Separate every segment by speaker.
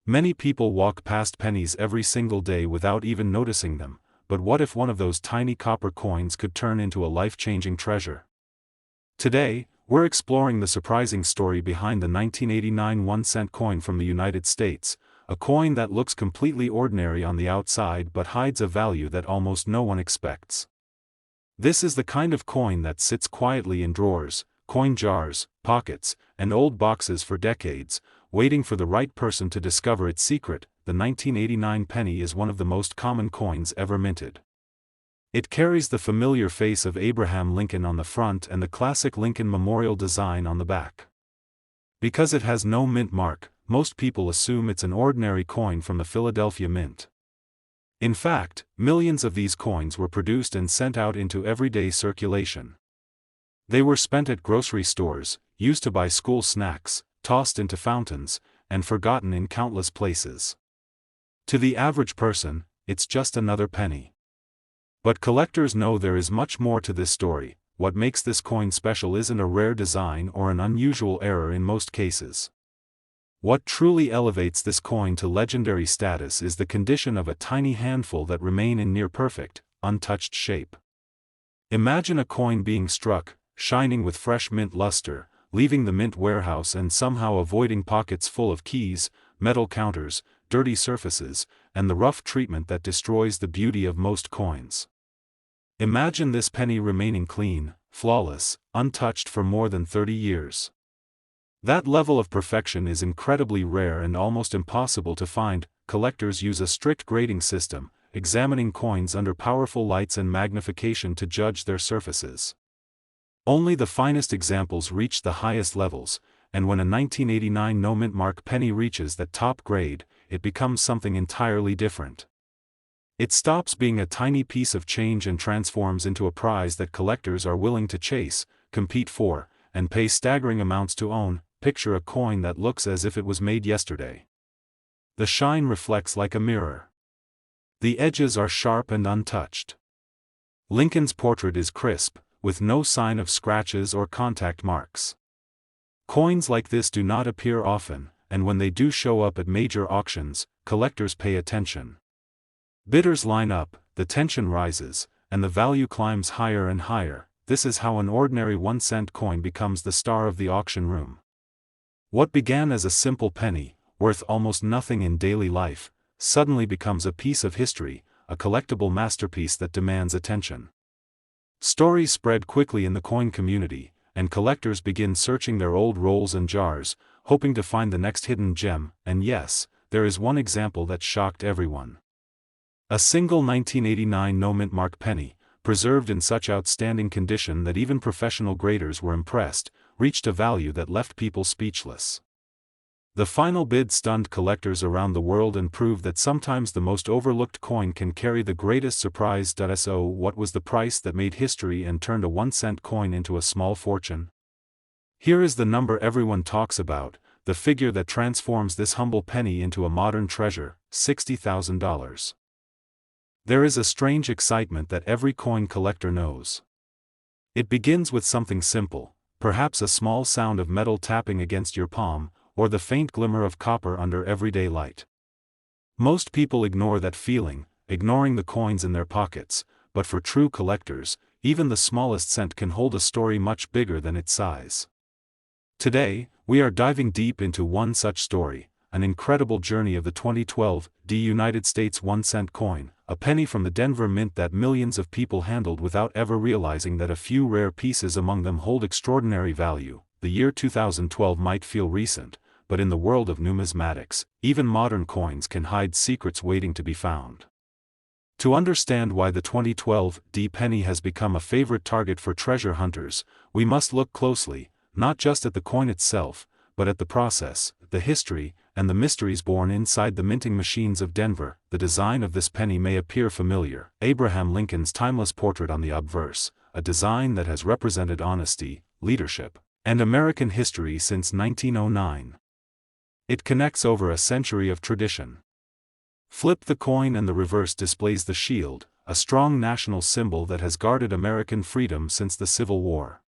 Speaker 1: Many people walk past pennies every single day without even noticing them, but what if one of those tiny copper coins could turn into a life-changing treasure? Today, we're exploring the surprising story behind the 1989 1-cent coin from the United States, a coin that looks completely ordinary on the outside but hides a value that almost no one expects. This is the kind of coin that sits quietly in drawers, coin jars, pockets, and old boxes for decades, waiting for the right person to discover its secret. The 1989 penny is one of the most common coins ever minted. It carries the familiar face of Abraham Lincoln on the front and the classic Lincoln Memorial design on the back. Because it has no mint mark, most people assume it's an ordinary coin from the Philadelphia Mint. In fact, millions of these coins were produced and sent out into everyday circulation. They were spent at grocery stores, used to buy school snacks, tossed into fountains, and forgotten in countless places. To the average person, it's just another penny. But collectors know there is much more to this story. What makes this coin special isn't a rare design or an unusual error in most cases. What truly elevates this coin to legendary status is the condition of a tiny handful that remain in near-perfect, untouched shape. Imagine a coin being struck, shining with fresh mint luster, leaving the mint warehouse and somehow avoiding pockets full of keys, metal counters, dirty surfaces, and the rough treatment that destroys the beauty of most coins. Imagine this penny remaining clean, flawless, untouched for more than 30 years. That level of perfection is incredibly rare and almost impossible to find. Collectors use a strict grading system, examining coins under powerful lights and magnification to judge their surfaces. Only the finest examples reach the highest levels, and when a 1989 no-mint mark penny reaches that top grade, it becomes something entirely different. It stops being a tiny piece of change and transforms into a prize that collectors are willing to chase, compete for, and pay staggering amounts to own. Picture a coin that looks as if it was made yesterday. The shine reflects like a mirror. The edges are sharp and untouched. Lincoln's portrait is crisp, with no sign of scratches or contact marks. Coins like this do not appear often, and when they do show up at major auctions, collectors pay attention. Bidders line up, the tension rises, and the value climbs higher and higher. This is how an ordinary 1-cent coin becomes the star of the auction room. What began as a simple penny, worth almost nothing in daily life, suddenly becomes a piece of history, a collectible masterpiece that demands attention. Stories spread quickly in the coin community, and collectors begin searching their old rolls and jars, hoping to find the next hidden gem. And yes, there is one example that shocked everyone. A single 1989 no-mint mark penny, preserved in such outstanding condition that even professional graders were impressed, reached a value that left people speechless. The final bid stunned collectors around the world and proved that sometimes the most overlooked coin can carry the greatest surprise. So, what was the price that made history and turned a 1-cent coin into a small fortune? Here is the number everyone talks about, the figure that transforms this humble penny into a modern treasure: $60,000. There is a strange excitement that every coin collector knows. It begins with something simple, perhaps a small sound of metal tapping against your palm, or the faint glimmer of copper under everyday light. Most people ignore that feeling, ignoring the coins in their pockets, but for true collectors, even the smallest cent can hold a story much bigger than its size. Today, we are diving deep into one such story, an incredible journey of the 2012 United States 1-cent coin, a penny from the Denver Mint that millions of people handled without ever realizing that a few rare pieces among them hold extraordinary value. The year 2012 might feel recent, but in the world of numismatics, even modern coins can hide secrets waiting to be found. To understand why the 2012 penny has become a favorite target for treasure hunters, we must look closely, not just at the coin itself, but at the process, the history, and the mysteries born inside the minting machines of Denver. The design of this penny may appear familiar: Abraham Lincoln's timeless portrait on the obverse, a design that has represented honesty, leadership, and American history since 1909. It connects over a century of tradition. Flip the coin and the reverse displays the shield, a strong national symbol that has guarded American freedom since the Civil War.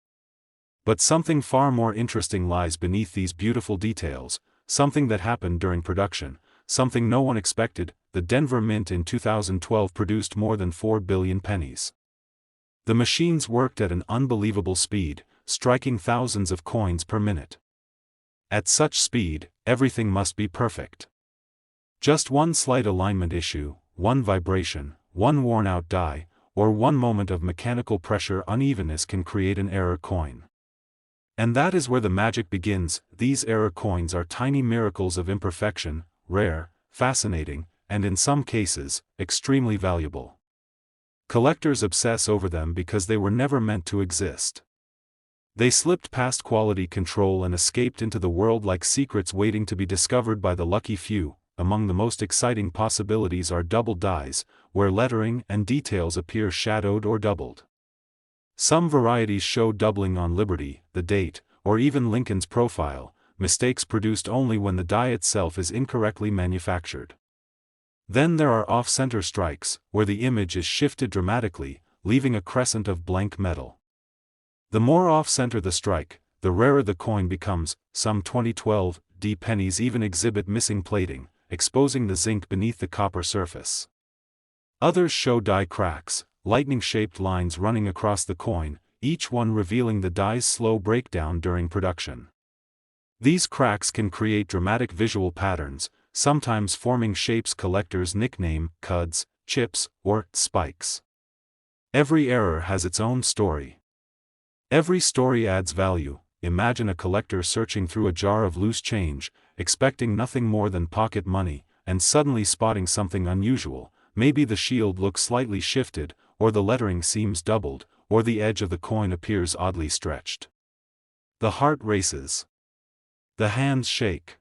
Speaker 1: But something far more interesting lies beneath these beautiful details, something that happened during production, something no one expected, the Denver Mint in 2012 produced more than 4 billion pennies. The machines worked at an unbelievable speed, striking thousands of coins per minute. At such speed, everything must be perfect. Just one slight alignment issue, one vibration, one worn-out die, or one moment of mechanical pressure unevenness can create an error coin. And that is where the magic begins. These error coins are tiny miracles of imperfection, rare, fascinating, and in some cases, extremely valuable. Collectors obsess over them because they were never meant to exist. They slipped past quality control and escaped into the world like secrets waiting to be discovered by the lucky few. Among the most exciting possibilities are double dies, where lettering and details appear shadowed or doubled. Some varieties show doubling on Liberty, the date, or even Lincoln's profile, mistakes produced only when the die itself is incorrectly manufactured. Then there are off-center strikes, where the image is shifted dramatically, leaving a crescent of blank metal. The more off-center the strike, the rarer the coin becomes. Some 2012 D pennies even exhibit missing plating, exposing the zinc beneath the copper surface. Others show die cracks, lightning-shaped lines running across the coin, each one revealing the die's slow breakdown during production. These cracks can create dramatic visual patterns, sometimes forming shapes collectors nickname cuds, chips, or spikes. Every error has its own story. Every story adds value. Imagine a collector searching through a jar of loose change, expecting nothing more than pocket money, and suddenly spotting something unusual. Maybe the shield looks slightly shifted, or the lettering seems doubled, or the edge of the coin appears oddly stretched. The heart races. The hands shake.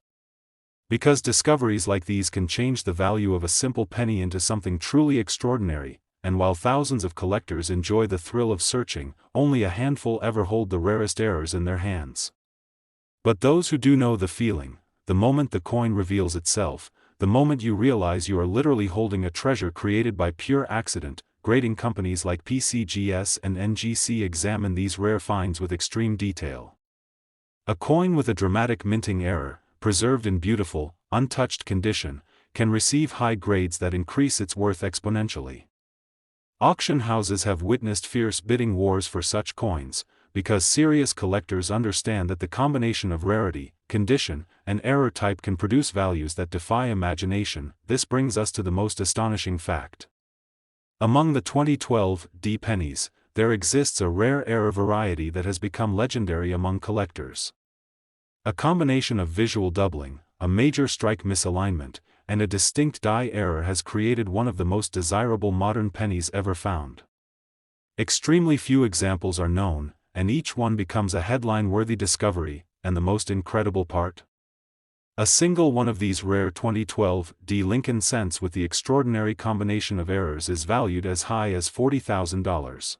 Speaker 1: Because discoveries like these can change the value of a simple penny into something truly extraordinary, and while thousands of collectors enjoy the thrill of searching, only a handful ever hold the rarest errors in their hands. But those who do know the feeling, the moment the coin reveals itself, the moment you realize you are literally holding a treasure created by pure accident. Grading companies like PCGS and NGC examine these rare finds with extreme detail. A coin with a dramatic minting error, preserved in beautiful, untouched condition, can receive high grades that increase its worth exponentially. Auction houses have witnessed fierce bidding wars for such coins, because serious collectors understand that the combination of rarity, condition, and error type can produce values that defy imagination. This brings us to the most astonishing fact. Among the 2012 D pennies, there exists a rare error variety that has become legendary among collectors. A combination of visual doubling, a major strike misalignment, and a distinct die error has created one of the most desirable modern pennies ever found. Extremely few examples are known, and each one becomes a headline-worthy discovery. And the most incredible part? A single one of these rare 2012 D Lincoln cents with the extraordinary combination of errors is valued as high as $40,000.